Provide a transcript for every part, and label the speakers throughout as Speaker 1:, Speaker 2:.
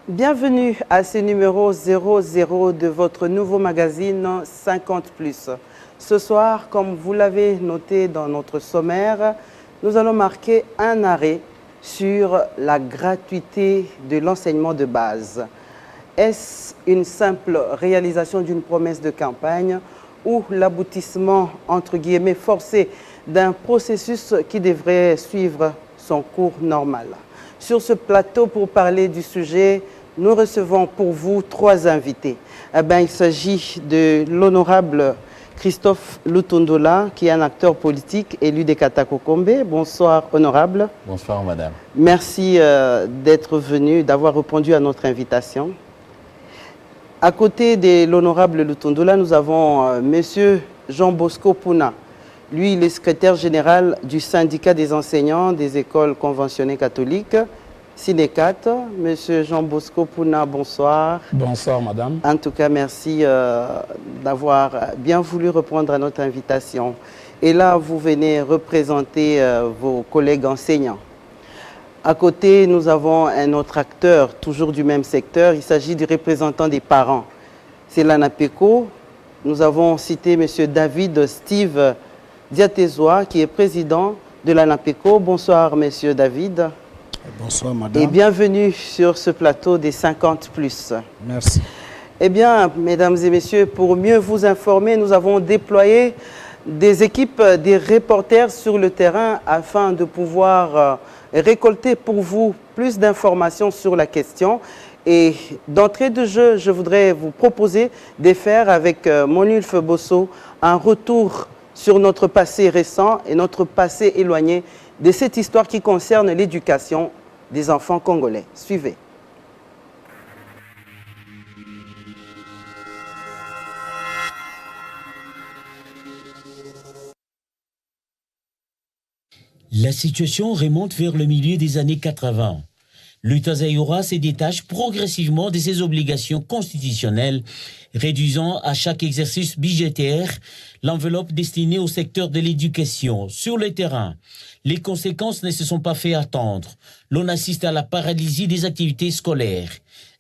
Speaker 1: Bienvenue à ce numéro 00 de votre nouveau magazine 50+. Ce soir, comme vous l'avez noté dans notre sommaire, nous allons marquer un arrêt sur la gratuité de l'enseignement de base. Est-ce une simple réalisation d'une promesse de campagne ou l'aboutissement, entre guillemets, forcé d'un processus qui devrait suivre son cours normal? Sur ce plateau, pour parler du sujet, nous recevons pour vous trois invités. Il s'agit de l'honorable Christophe Lutondola, qui est un acteur politique élu des Katakokombe. Bonsoir, honorable.
Speaker 2: Bonsoir, madame.
Speaker 1: Merci d'être venu, d'avoir répondu à notre invitation. À côté de l'honorable Lutondola, nous avons monsieur Jean Bosco Puna. Lui, il est secrétaire général du syndicat des enseignants des écoles conventionnées catholiques, Sinecat. Monsieur Jean Bosco Puna, bonsoir.
Speaker 3: Bonsoir, madame.
Speaker 1: En tout cas, merci d'avoir bien voulu répondre à notre invitation. Et là, vous venez représenter vos collègues enseignants. À côté, nous avons un autre acteur, toujours du même secteur. Il s'agit du représentant des parents. C'est l'ANAPECO. Nous avons cité monsieur David Steve Diatezoa, qui est président de l'ANAPECO. Bonsoir, monsieur David.
Speaker 3: Bonsoir, madame.
Speaker 1: Et bienvenue sur ce plateau des 50+.
Speaker 3: Merci.
Speaker 1: Eh bien, mesdames et messieurs, pour mieux vous informer, nous avons déployé des équipes, des reporters sur le terrain afin de pouvoir récolter pour vous plus d'informations sur la question. Et d'entrée de jeu, je voudrais vous proposer de faire avec Monulf Bosso un retour sur notre passé récent et notre passé éloigné de cette histoire qui concerne l'éducation des enfants congolais. Suivez.
Speaker 4: La situation remonte vers le milieu des années 80. L'État zaïrois se détache progressivement de ses obligations constitutionnelles, réduisant à chaque exercice budgétaire l'enveloppe destinée au secteur de l'éducation. Sur le terrain, les conséquences ne se sont pas fait attendre. L'on assiste à la paralysie des activités scolaires.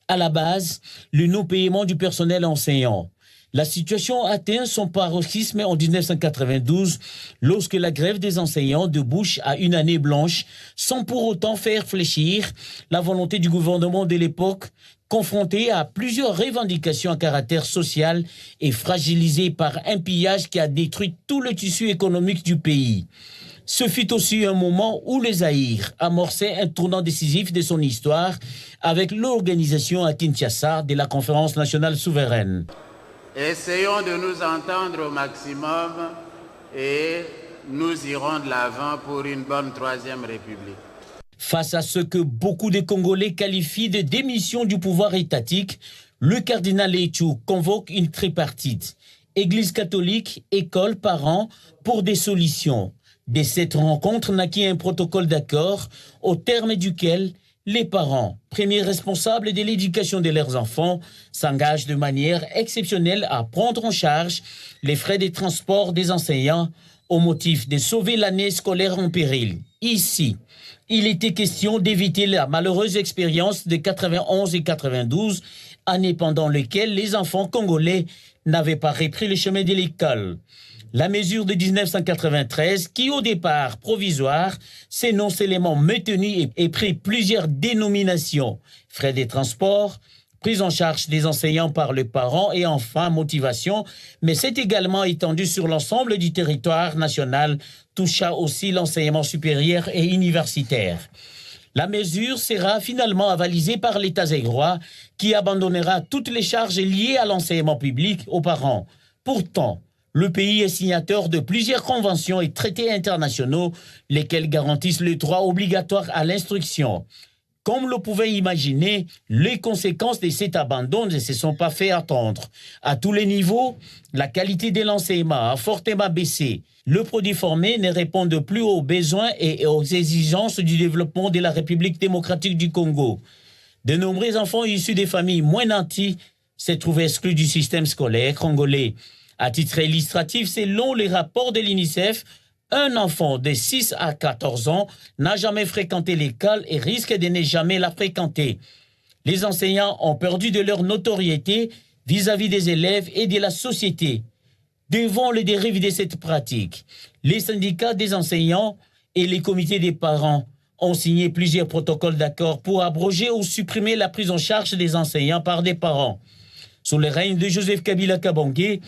Speaker 4: À la base, le non-paiement du personnel enseignant. La situation atteint son paroxysme en 1992, lorsque la grève des enseignants débouche à une année blanche, sans pour autant faire fléchir la volonté du gouvernement de l'époque, confronté à plusieurs revendications à caractère social et fragilisé par un pillage qui a détruit tout le tissu économique du pays. Ce fut aussi un moment où le Zaïre amorçait un tournant décisif de son histoire avec l'organisation à Kinshasa de la Conférence nationale souveraine.
Speaker 5: Essayons de nous entendre au maximum et nous irons de l'avant pour une bonne troisième République.
Speaker 4: Face à ce que beaucoup de Congolais qualifient de démission du pouvoir étatique, le cardinal Etchou convoque une tripartite. Église catholique, école, parents, pour des solutions. De cette rencontre naquit un protocole d'accord au terme duquel les parents, premiers responsables de l'éducation de leurs enfants, s'engagent de manière exceptionnelle à prendre en charge les frais de transport des enseignants au motif de sauver l'année scolaire en péril. Ici, il était question d'éviter la malheureuse expérience de 91 et 92, années pendant lesquelles les enfants congolais n'avaient pas repris le chemin de l'école. La mesure de 1993, qui au départ provisoire, s'est non seulement maintenue et pris plusieurs dénominations. Frais de transport, prise en charge des enseignants par les parents et enfin motivation, mais c'est également étendu sur l'ensemble du territoire national, touchant aussi l'enseignement supérieur et universitaire. La mesure sera finalement avalisée par l'État zaïrois qui abandonnera toutes les charges liées à l'enseignement public aux parents. Pourtant, le pays est signateur de plusieurs conventions et traités internationaux, lesquels garantissent le droit obligatoire à l'instruction. Comme le pouvait imaginer, les conséquences de cet abandon ne se sont pas fait attendre. À tous les niveaux, la qualité de l'enseignement a fortement baissé. Le produit formé ne répond plus aux besoins et aux exigences du développement de la République démocratique du Congo. De nombreux enfants issus des familles moins nantis se trouvent exclus du système scolaire congolais. À titre illustratif, selon les rapports de l'UNICEF, un enfant de 6 à 14 ans n'a jamais fréquenté l'école et risque de ne jamais la fréquenter. Les enseignants ont perdu de leur notoriété vis-à-vis des élèves et de la société. Devant les dérives de cette pratique, les syndicats des enseignants et les comités des parents ont signé plusieurs protocoles d'accord pour abroger ou supprimer la prise en charge des enseignants par des parents. Sous le règne de Joseph Kabila Kabange,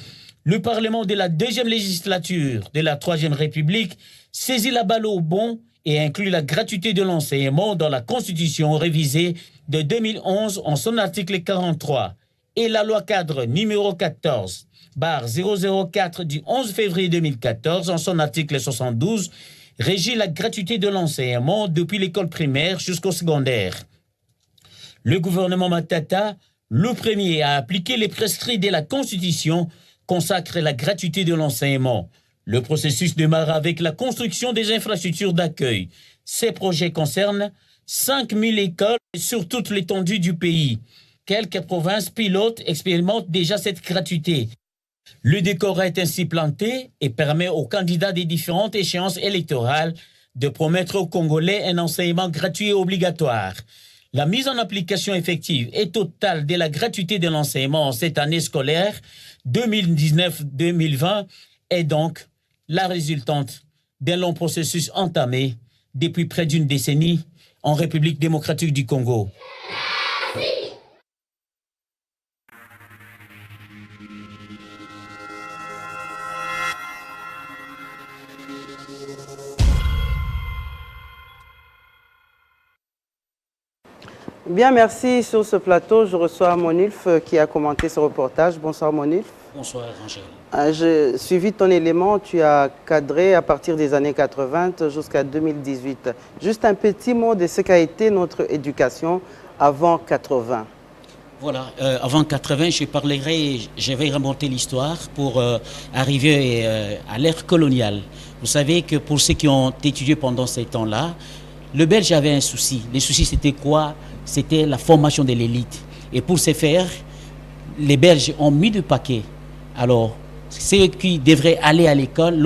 Speaker 4: le Parlement de la deuxième législature de la Troisième République saisit la balle au bon et inclut la gratuité de l'enseignement dans la Constitution révisée de 2011 en son article 43 et la loi cadre numéro 14/004 du 11 février 2014 en son article 72 régit la gratuité de l'enseignement depuis l'école primaire jusqu'au secondaire. Le gouvernement Matata, le premier à appliquer les prescrits de la Constitution, consacre la gratuité de l'enseignement. Le processus démarre avec la construction des infrastructures d'accueil. Ces projets concernent 5000 écoles sur toute l'étendue du pays. Quelques provinces pilotes expérimentent déjà cette gratuité. Le décor est ainsi planté et permet aux candidats des différentes échéances électorales de promettre aux Congolais un enseignement gratuit et obligatoire. La mise en application effective et totale de la gratuité de l'enseignement en cette année scolaire 2019-2020 est donc la résultante d'un long processus entamé depuis près d'une décennie en République démocratique du Congo.
Speaker 1: Bien, merci. Sur ce plateau, je reçois Monulf qui a commenté ce reportage. Bonsoir Monulf.
Speaker 2: Bonsoir Angèle.
Speaker 1: J'ai suivi ton élément, tu as cadré à partir des années 80 jusqu'à 2018. Juste un petit mot de ce qu'a été notre éducation avant 80.
Speaker 2: Voilà, avant 80, je vais remonter l'histoire pour arriver à l'ère coloniale. Vous savez que pour ceux qui ont étudié pendant ces temps-là, le Belge avait un souci. Le souci, c'était quoi? C'était la formation de l'élite. Et pour ce faire, les Belges ont mis du paquet. Alors, ceux qui devraient aller à l'école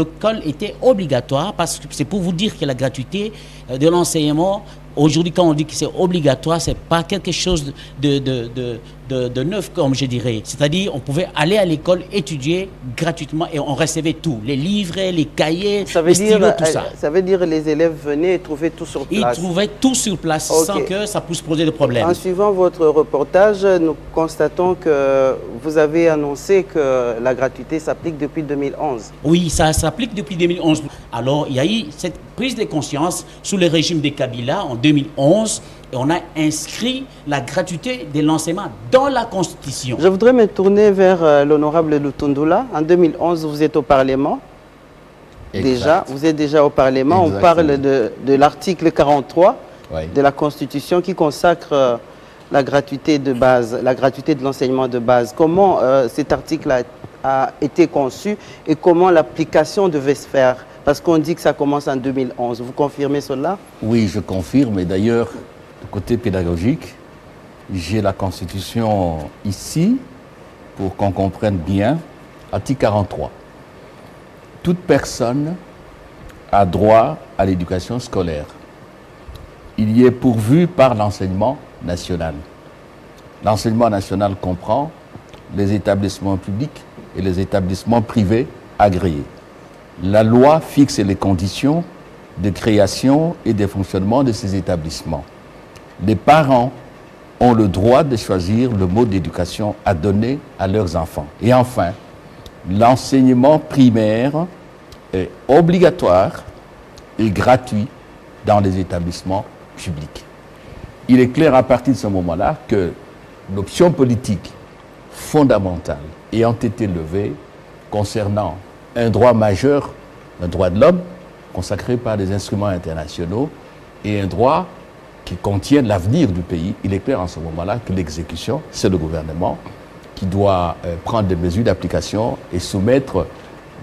Speaker 2: était obligatoire parce que c'est pour vous dire que la gratuité de l'enseignement, aujourd'hui, quand on dit que c'est obligatoire, ce n'est pas quelque chose de neuf, comme je dirais. C'est-à-dire, on pouvait aller à l'école, étudier gratuitement et on recevait tout. Les livres, les cahiers, les stylos, tout ça.
Speaker 1: Ça veut dire que les élèves venaient et trouvaient tout sur place.
Speaker 2: Ils trouvaient tout sur place sans que ça puisse poser de problème.
Speaker 1: En suivant votre reportage, nous constatons que vous avez annoncé que la gratuité s'applique depuis 2011.
Speaker 2: Oui, ça s'applique depuis 2011. Alors, il y a eu cette prise de conscience sous le régime de Kabila en 2011 et on a inscrit la gratuité de l'enseignement dans la Constitution.
Speaker 1: Je voudrais me tourner vers l'honorable Lutundula. En 2011, vous êtes au Parlement.
Speaker 3: Exact.
Speaker 1: Déjà, vous êtes déjà au Parlement.
Speaker 3: Exactement.
Speaker 1: On parle de l'article 43 de la Constitution qui consacre la gratuité de base, la gratuité de l'enseignement de base. Comment cet article a été conçu et comment l'application devait se faire? Parce qu'on dit que ça commence en 2011. Vous confirmez cela?
Speaker 3: Oui, je confirme. Et d'ailleurs, du côté pédagogique, j'ai la Constitution ici pour qu'on comprenne bien. Article 43. Toute personne a droit à l'éducation scolaire. Il y est pourvu par l'enseignement national. L'enseignement national comprend les établissements publics et les établissements privés agréés. La loi fixe les conditions de création et de fonctionnement de ces établissements. Les parents ont le droit de choisir le mode d'éducation à donner à leurs enfants. Et enfin, l'enseignement primaire est obligatoire et gratuit dans les établissements publics. Il est clair à partir de ce moment-là que l'option politique fondamentale ayant été levée concernant un droit majeur, un droit de l'homme consacré par des instruments internationaux et un droit qui contient l'avenir du pays, il est clair en ce moment-là que l'exécution, c'est le gouvernement qui doit prendre des mesures d'application et soumettre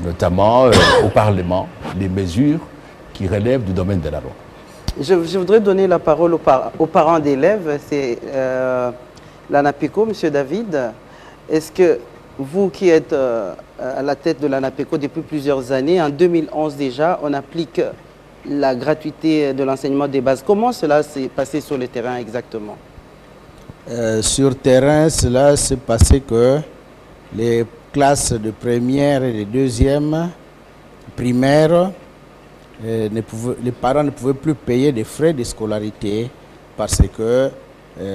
Speaker 3: notamment au Parlement les mesures qui relèvent du domaine de la loi.
Speaker 1: Je voudrais donner la parole aux parents d'élèves. C'est l'ANAPECO, M. David. Est-ce que vous qui êtes à la tête de l'ANAPECO depuis plusieurs années, en 2011 déjà, on applique la gratuité de l'enseignement des bases. Comment cela s'est passé sur le terrain exactement?
Speaker 6: Sur terrain, cela s'est passé que les classes de première et de deuxième primaire, les parents ne pouvaient plus payer des frais de scolarité parce que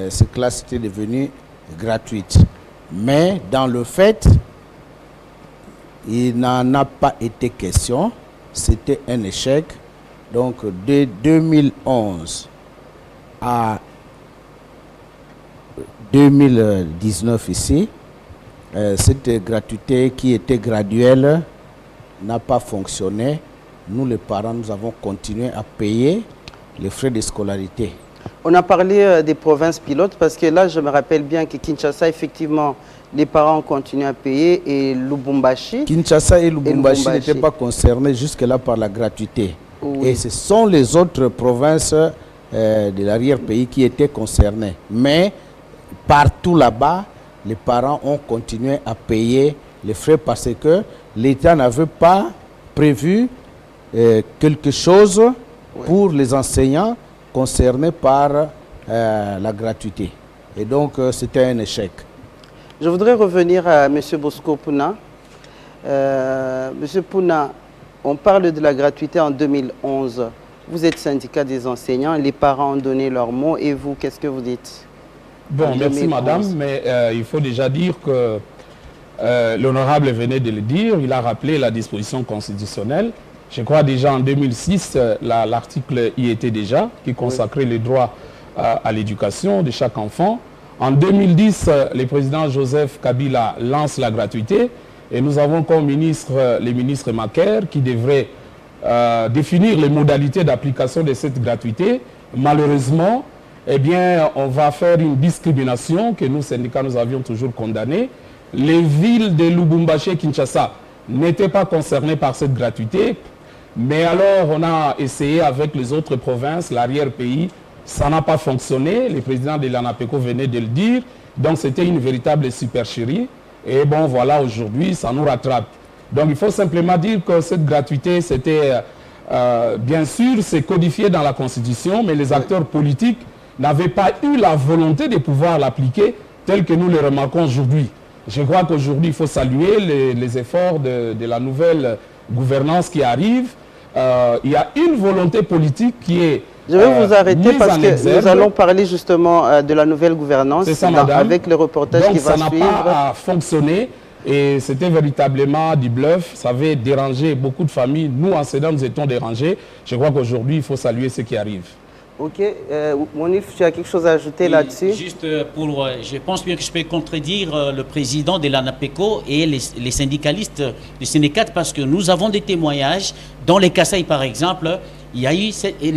Speaker 6: ces classes étaient devenues gratuites. Mais dans le fait, il n'en a pas été question. C'était un échec. Donc de 2011 à 2019 ici, cette gratuité qui était graduelle n'a pas fonctionné. Nous, les parents, nous avons continué à payer les frais de scolarité.
Speaker 1: On a parlé des provinces pilotes parce que là, je me rappelle bien que Kinshasa, effectivement, les parents ont continué à payer et Lubumbashi.
Speaker 6: Kinshasa et Lubumbashi n'étaient pas concernés jusque-là par la gratuité. Oui. Et ce sont les autres provinces de l'arrière-pays qui étaient concernées. Mais partout là-bas, les parents ont continué à payer les frais parce que l'État n'avait pas prévu quelque chose pour les enseignants concernés par la gratuité. Et donc, c'était un échec.
Speaker 1: Je voudrais revenir à M. Bosco Puna. Monsieur Puna, on parle de la gratuité en 2011. Vous êtes syndicat des enseignants, les parents ont donné leur mot et vous, qu'est-ce que vous dites?
Speaker 7: Bon, merci madame, mais il faut déjà dire que l'honorable venait de le dire, il a rappelé la disposition constitutionnelle. Je crois déjà en 2006, l'article y était déjà, qui consacrait les droits à l'éducation de chaque enfant. En 2010, le président Joseph Kabila lance la gratuité et nous avons comme ministre le ministre Macaire qui devrait définir les modalités d'application de cette gratuité. Malheureusement, eh bien, on va faire une discrimination que nous, syndicats, nous avions toujours condamnée. Les villes de Lubumbashi et Kinshasa n'étaient pas concernées par cette gratuité. Mais alors, on a essayé avec les autres provinces, l'arrière-pays, ça n'a pas fonctionné. Le président de l'ANAPECO venait de le dire. Donc, c'était une véritable supercherie. Et bon, voilà, aujourd'hui, ça nous rattrape. Donc, il faut simplement dire que cette gratuité, c'était, bien sûr, c'est codifié dans la Constitution, mais les acteurs politiques n'avaient pas eu la volonté de pouvoir l'appliquer tel que nous le remarquons aujourd'hui. Je crois qu'aujourd'hui, il faut saluer les efforts de la nouvelle gouvernance qui arrive. Il y a une volonté politique qui est
Speaker 1: je vais vous arrêter parce que nous allons parler justement de la nouvelle gouvernance avec le reportage qui va suivre. Donc ça n'a
Speaker 7: pas fonctionné et c'était véritablement du bluff. Ça avait dérangé beaucoup de familles. Nous, enseignants, nous étions dérangés. Je crois qu'aujourd'hui, il faut saluer ce qui arrive.
Speaker 1: Ok. Monif, tu as quelque chose à ajouter là-dessus?
Speaker 2: Juste pour... je pense bien que je peux contredire le président de l'ANAPECO et les syndicalistes du syndicat parce que nous avons des témoignages. Dans les Kasaï, par exemple, il y a eu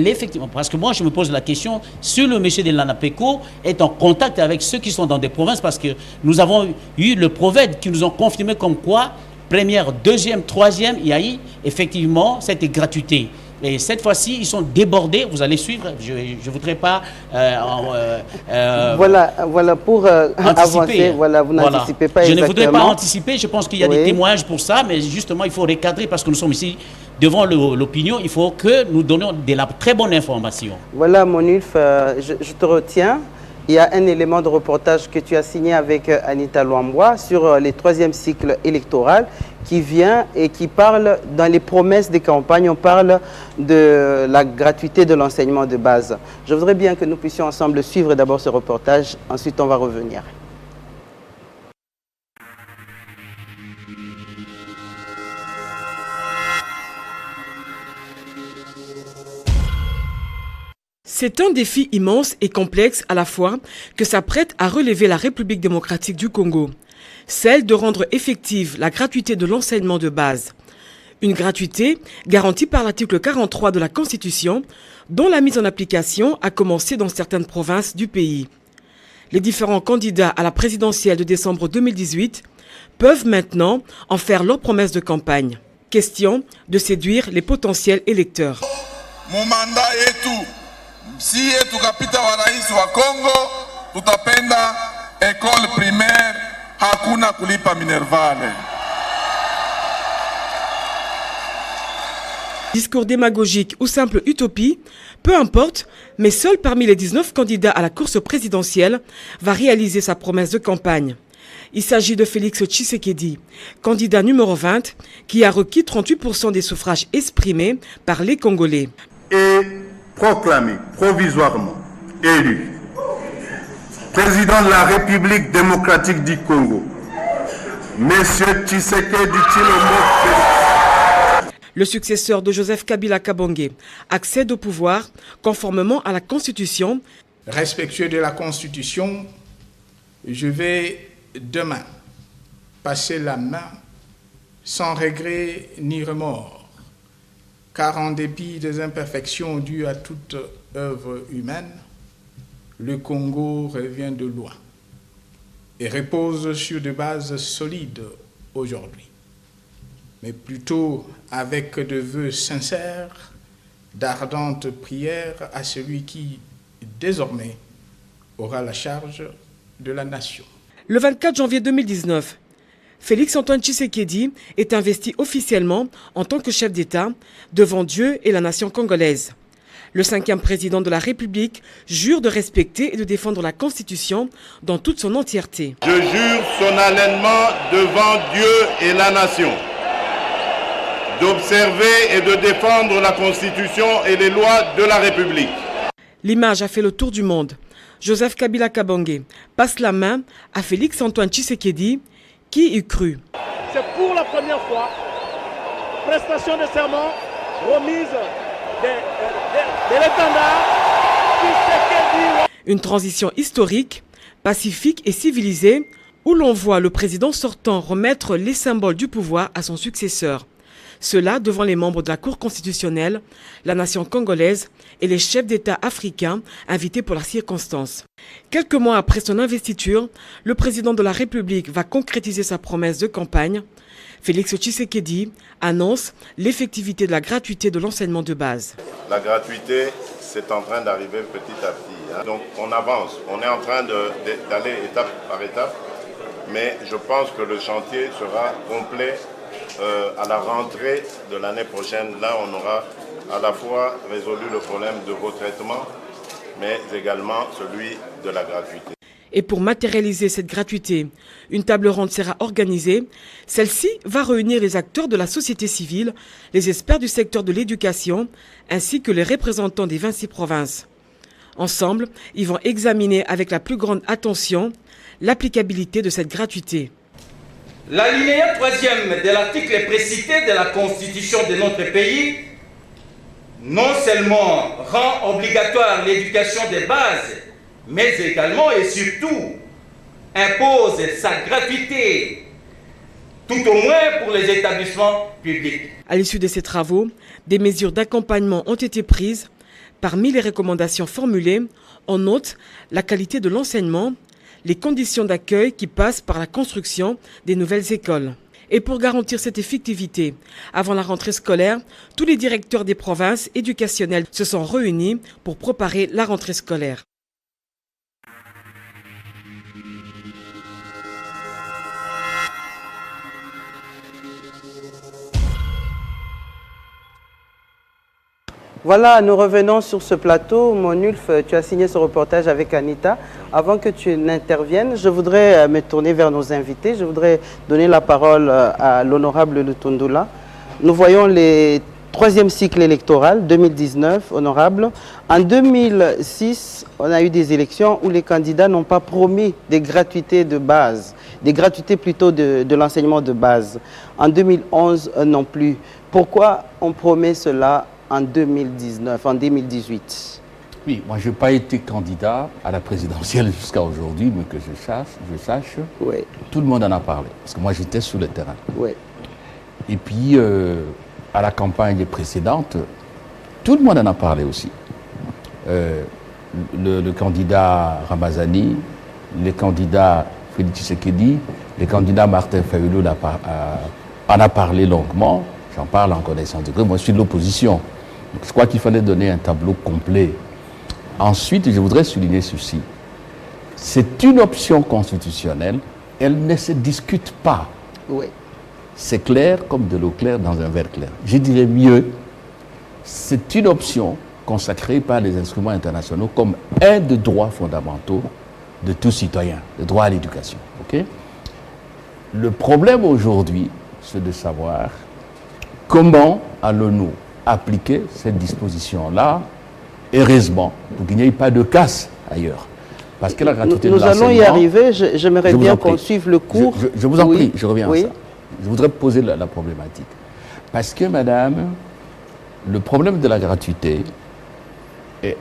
Speaker 2: effectivement, parce que moi je me pose la question, si le monsieur de l'ANAPECO est en contact avec ceux qui sont dans des provinces, parce que nous avons eu le PROVED qui nous ont confirmé comme quoi, première, deuxième, troisième, il y a eu effectivement cette gratuité. Et cette fois-ci, ils sont débordés. Vous allez suivre. Je ne voudrais pas...
Speaker 1: voilà, pour avancer, voilà, vous n'anticipez pas exactement.
Speaker 2: Je ne voudrais pas anticiper. Je pense qu'il y a des témoignages pour ça, mais justement, il faut recadrer parce que nous sommes ici devant l'opinion. Il faut que nous donnions de la très bonne information.
Speaker 1: Voilà, Monulf, je te retiens. Il y a un élément de reportage que tu as signé avec Anita Luambois sur les 3e cycles électoral qui vient et qui parle, dans les promesses des campagnes, on parle de la gratuité de l'enseignement de base. Je voudrais bien que nous puissions ensemble suivre d'abord ce reportage, ensuite on va revenir.
Speaker 8: C'est un défi immense et complexe à la fois que s'apprête à relever la République démocratique du Congo. Celle de rendre effective la gratuité de l'enseignement de base. Une gratuité garantie par l'article 43 de la Constitution, dont la mise en application a commencé dans certaines provinces du pays. Les différents candidats à la présidentielle de décembre 2018 peuvent maintenant en faire leur promesse de campagne. Question de séduire les potentiels électeurs.
Speaker 9: Mon mandat est tout. Si yetu kapita wa rais wa Congo, tutapenda école primaire, hakuna kulipa minervale.
Speaker 8: Discours démagogique ou simple utopie, peu importe, mais seul parmi les 19 candidats à la course présidentielle va réaliser sa promesse de campagne. Il s'agit de Félix Tshisekedi, candidat numéro 20, qui a requis 38% des suffrages exprimés par les Congolais.
Speaker 10: Et proclamé provisoirement élu président de la République démocratique du Congo, Monsieur Tshisekedi Tshilombo Félix.
Speaker 8: Le successeur de Joseph Kabila Kabange accède au pouvoir conformément à la Constitution.
Speaker 11: Respectueux de la Constitution, je vais demain passer la main sans regret ni remords, car en dépit des imperfections dues à toute œuvre humaine, le Congo revient de loin et repose sur des bases solides aujourd'hui, mais plutôt avec de vœux sincères, d'ardentes prières à celui qui, désormais, aura la charge de la nation.
Speaker 8: Le 24 janvier 2019, Félix-Antoine Tshisekedi est investi officiellement en tant que chef d'État devant Dieu et la nation congolaise. Le 5e président de la République jure de respecter et de défendre la Constitution dans toute son entièreté.
Speaker 10: Je jure solennellement devant Dieu et la nation d'observer et de défendre la Constitution et les lois de la République.
Speaker 8: L'image a fait le tour du monde. Joseph Kabila Kabange passe la main à Félix-Antoine Tshisekedi. Qui eût cru?
Speaker 12: C'est pour la première fois, prestation de serment, remise de l'étendard Tshisekedi.
Speaker 8: Une transition historique, pacifique et civilisée, où l'on voit le président sortant remettre les symboles du pouvoir à son successeur. Cela devant les membres de la Cour constitutionnelle, la nation congolaise et les chefs d'État africains invités pour la circonstance. Quelques mois après son investiture, le président de la République va concrétiser sa promesse de campagne. Félix Tshisekedi annonce l'effectivité de la gratuité de l'enseignement de base.
Speaker 10: La gratuité, c'est en train d'arriver petit à petit. Donc on avance, on est en train d'aller étape par étape, mais je pense que le chantier sera complet à la rentrée de l'année prochaine. Là, on aura à la fois résolu le problème de retraitement, mais également celui de la gratuité.
Speaker 8: Et pour matérialiser cette gratuité, une table ronde sera organisée. Celle-ci va réunir les acteurs de la société civile, les experts du secteur de l'éducation, ainsi que les représentants des 26 provinces. Ensemble, ils vont examiner avec la plus grande attention l'applicabilité de cette gratuité.
Speaker 13: L'alinéa 3e de l'article précité de la Constitution de notre pays non seulement rend obligatoire l'éducation de base, mais également et surtout impose sa gratuité, tout au moins pour les établissements publics.
Speaker 8: À l'issue de ces travaux, des mesures d'accompagnement ont été prises. Parmi les recommandations formulées, on note la qualité de l'enseignement, les conditions d'accueil qui passent par la construction des nouvelles écoles. Et pour garantir cette effectivité, avant la rentrée scolaire, tous les directeurs des provinces éducationnelles se sont réunis pour préparer la rentrée scolaire.
Speaker 1: Voilà, nous revenons sur ce plateau. Monulf, tu as signé ce reportage avec Anita. Avant que tu n'interviennes, je voudrais me tourner vers nos invités. Je voudrais donner la parole à l'honorable Lutundula. Nous voyons le 3e cycle électoral, 2019, honorable. En 2006, on a eu des élections où les candidats n'ont pas promis des gratuités de base, des gratuités plutôt de l'enseignement de base. En 2011, non plus. Pourquoi on promet cela en 2019, en 2018?
Speaker 3: Oui, moi je n'ai pas été candidat à la présidentielle jusqu'à aujourd'hui, mais que je sache,
Speaker 1: oui.
Speaker 3: Tout le monde en a parlé, parce que moi j'étais sur le terrain.
Speaker 1: Oui.
Speaker 3: Et puis, à la campagne précédente, tout le monde en a parlé aussi. Le candidat Ramazani, le candidat Félix Tshisekedi, le candidat Martin Fayulu en a parlé longuement. J'en parle en connaissance de cause. Moi je suis de l'opposition. Donc, je crois qu'il fallait donner un tableau complet. Ensuite, je voudrais souligner ceci. C'est une option constitutionnelle. Elle ne se discute pas.
Speaker 1: Oui.
Speaker 3: C'est clair comme de l'eau claire dans un verre clair. Je dirais mieux, c'est une option consacrée par les instruments internationaux comme un des droits fondamentaux de tout citoyen, le droit à l'éducation. Okay? Le problème aujourd'hui, c'est de savoir comment allons-nous appliquer cette disposition-là, heureusement, pour qu'il n'y ait pas de casse ailleurs. Parce que la gratuité de l'enseignement...
Speaker 1: Nous allons y arriver, j'aimerais bien qu'on suive le cours.
Speaker 3: Je vous en prie, je reviens à ça. Je voudrais poser la problématique. Parce que, madame, le problème de la gratuité,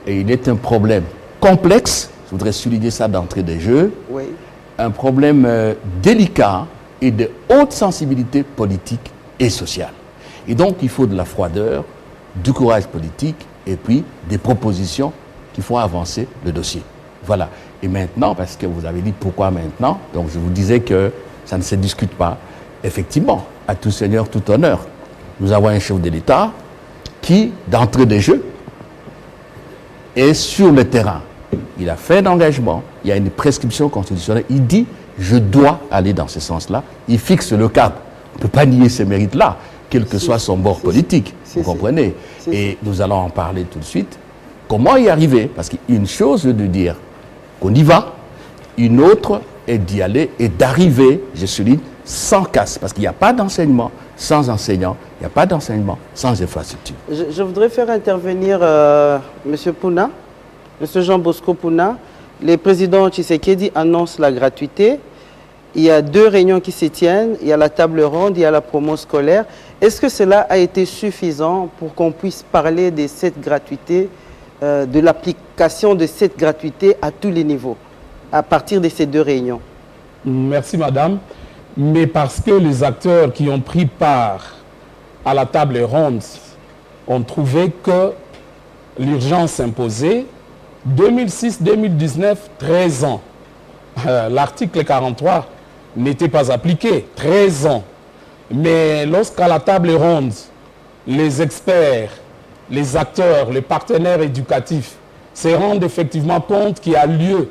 Speaker 3: il est un problème complexe, je voudrais souligner ça d'entrée des jeux, un problème délicat et de haute sensibilité politique et sociale. Et donc, il faut de la froideur, du courage politique et puis des propositions qui font avancer le dossier. Voilà. Et maintenant, parce que vous avez dit pourquoi maintenant, donc je vous disais que ça ne se discute pas. Effectivement, à tout seigneur, tout honneur, nous avons un chef de l'État qui, d'entrée des jeux, est sur le terrain. Il a fait un engagement, il y a une prescription constitutionnelle, il dit « je dois aller dans ce sens-là », il fixe le cap. On ne peut pas nier ces mérites-là, quel que soit son bord politique, vous comprenez. Et nous allons en parler tout de suite. Comment y arriver? Parce qu'une chose est de dire qu'on y va, une autre est d'y aller et d'arriver, je souligne, sans casse. Parce qu'il n'y a pas d'enseignement sans enseignants, il n'y a pas d'enseignement sans infrastructure.
Speaker 1: Je voudrais faire intervenir M. Pouna, M. Jean-Bosco Pouna. Le président Tshisekedi annonce la gratuité. Il y a 2 réunions qui se tiennent, il y a la table ronde, il y a la promo scolaire. Est-ce que cela a été suffisant pour qu'on puisse parler de cette gratuité, de l'application de cette gratuité à tous les niveaux, à partir de ces 2 réunions?
Speaker 7: Merci madame, mais parce que les acteurs qui ont pris part à la table ronde ont trouvé que l'urgence s'imposait. 2006-2019, 13 ans. L'article 43 n'était pas appliqué, 13 ans. Mais lorsqu'à la table ronde, les experts, les acteurs, les partenaires éducatifs se rendent effectivement compte qu'il y a lieu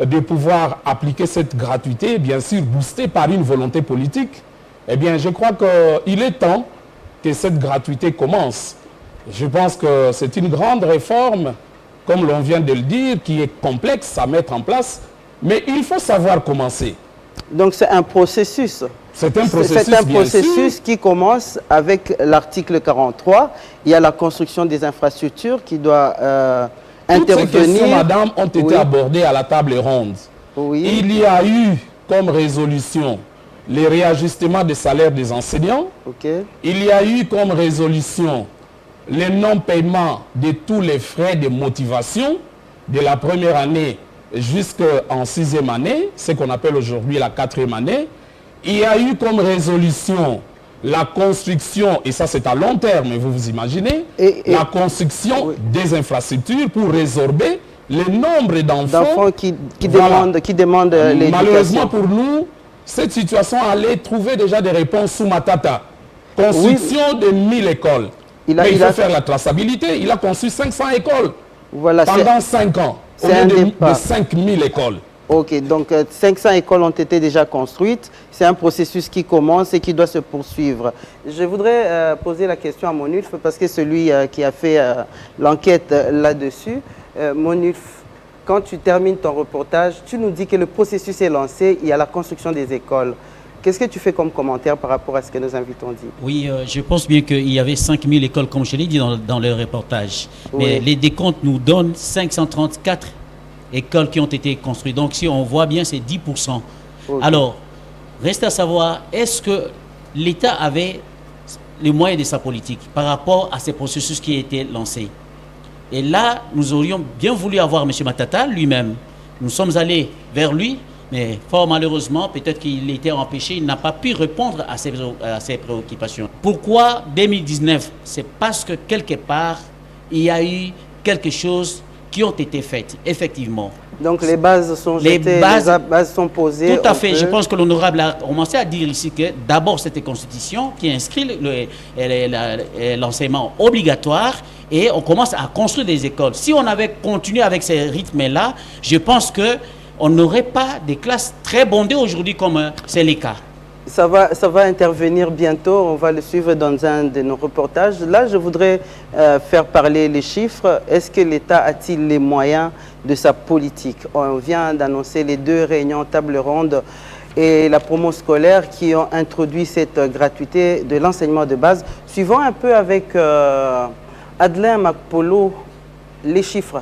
Speaker 7: de pouvoir appliquer cette gratuité, bien sûr boostée par une volonté politique, eh bien je crois qu'il est temps que cette gratuité commence. Je pense que c'est une grande réforme, comme l'on vient de le dire, qui est complexe à mettre en place, mais il faut savoir commencer.
Speaker 1: Donc c'est un processus.
Speaker 7: C'est un processus,
Speaker 1: c'est un processus qui commence avec l'article 43. Il y a la construction des infrastructures qui doit intervenir.
Speaker 7: Toutes ces questions, madame, ont été abordées à la table ronde. Il y a eu comme résolution les réajustements des salaires des enseignants. Il y a eu comme résolution le non-paiement de tous les frais de motivation de la première année jusqu'en 6e année, ce qu'on appelle aujourd'hui la 4e année. Il y a eu comme résolution la construction, et ça c'est à long terme, vous vous imaginez, la construction des infrastructures pour résorber le nombre d'enfants
Speaker 1: qui demandent l'éducation.
Speaker 7: Malheureusement pour nous, cette situation allait trouver déjà des réponses sous Matata. Construction de 1000 écoles. Mais il faut faire la traçabilité. Il a construit 500 écoles pendant 5 ans, au lieu de 5000 écoles.
Speaker 1: Ok, donc 500 écoles ont été déjà construites. C'est un processus qui commence et qui doit se poursuivre. Je voudrais poser la question à Monulf, parce que c'est celui qui a fait l'enquête là-dessus. Monulf, quand tu termines ton reportage, tu nous dis que le processus est lancé, il y a la construction des écoles. Qu'est-ce que tu fais comme commentaire par rapport à ce que nos invités ont dit?
Speaker 2: Oui, je pense bien qu'il y avait 5000 écoles, comme je l'ai dit dans le reportage. Mais les décomptes nous donnent 534 écoles qui ont été construites. Donc, si on voit bien, c'est 10%. Alors, reste à savoir, est-ce que l'État avait les moyens de sa politique par rapport à ces processus qui étaient lancés? Et là, nous aurions bien voulu avoir M. Matata lui-même. Nous sommes allés vers lui, mais fort malheureusement, peut-être qu'il était empêché, il n'a pas pu répondre à ses préoccupations. Pourquoi 2019? C'est parce que quelque part, il y a eu quelque chose qui ont été faites, effectivement.
Speaker 1: Donc les bases sont jetées, les bases sont posées.
Speaker 2: Tout à fait. Je pense que l'honorable a commencé à dire ici que d'abord c'était la Constitution qui inscrit l'enseignement obligatoire et on commence à construire des écoles. Si on avait continué avec ces rythmes-là, je pense qu'on n'aurait pas des classes très bondées aujourd'hui comme c'est le cas.
Speaker 1: Ça va intervenir bientôt, on va le suivre dans un de nos reportages. Là, je voudrais faire parler les chiffres. Est-ce que l'État a-t-il les moyens de sa politique? On vient d'annoncer les 2 réunions table ronde et la promo scolaire qui ont introduit cette gratuité de l'enseignement de base. Suivons un peu avec Adelin Makpolo les chiffres.